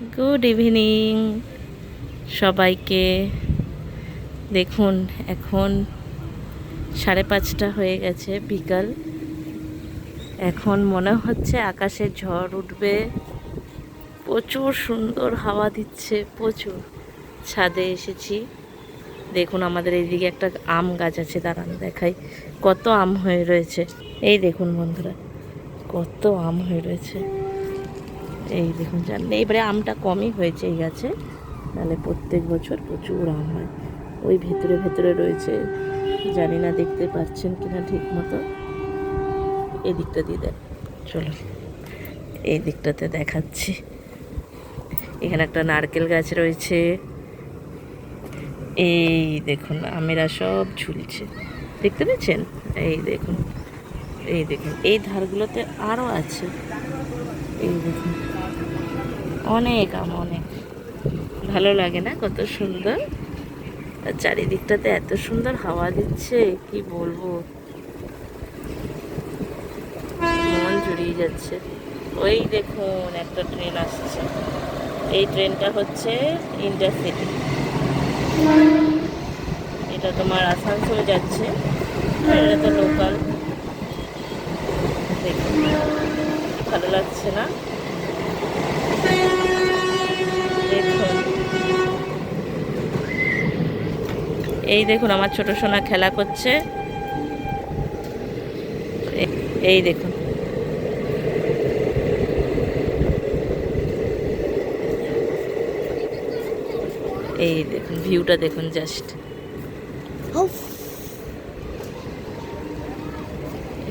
Good evening সবাইকে। দেখুন এখন 5:30 হয়ে গেছে, বিকাল। এখন মনে হচ্ছে আকাশে ঝড় উঠবে। প্রচুর সুন্দর হাওয়া দিচ্ছে, প্রচুর। ছাদে এসেছি। দেখুন আমাদের এইদিকে একটা আম গাছ আছে, দাঁড়ান দেখাই কত আম হয়ে রয়েছে। এই দেখুন বন্ধুরা, কত আম হয়ে রয়েছে। এই দেখুন, জানেন এবারে আমটা কমই হয়েছে এই গাছে, তাহলে প্রত্যেক বছর প্রচুর আম হয়। ওই ভেতরে ভেতরে রয়েছে, জানি না দেখতে পাচ্ছেন কিনা ঠিক মতো। এই দিকটা দিয়ে দেন, চলো এই দিকটাতে দেখাচ্ছি। এখানে একটা নারকেল গাছ রয়েছে। এই দেখুন আমেরা সব ঝুলছে, দেখতে পেয়েছেন? এই দেখুন, এই দেখুন এই ধারগুলোতে আরও আছে। এই দেখুন অনেক আম, অনেক ভালো লাগে না? কত সুন্দর। আর চারিদিকটাতে এত সুন্দর হাওয়া দিচ্ছে, কি বলবো, মন জুড়িয়ে যাচ্ছে। ওই দেখুন একটা ট্রেন আসছে। এই ট্রেনটা হচ্ছে ইন্টারসিটি। এটা তোমার আসানসোল যাচ্ছে, আর এটা তো লোকাল। দেখুন ভালো লাগছে না? দেখুন, এই দেখুন আমার ছোট সোনা খেলা করছে। এই দেখুন, এই দেখুন ভিউটা দেখুন জাস্ট।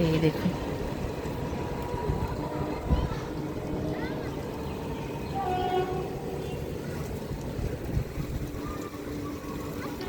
এই দেখুন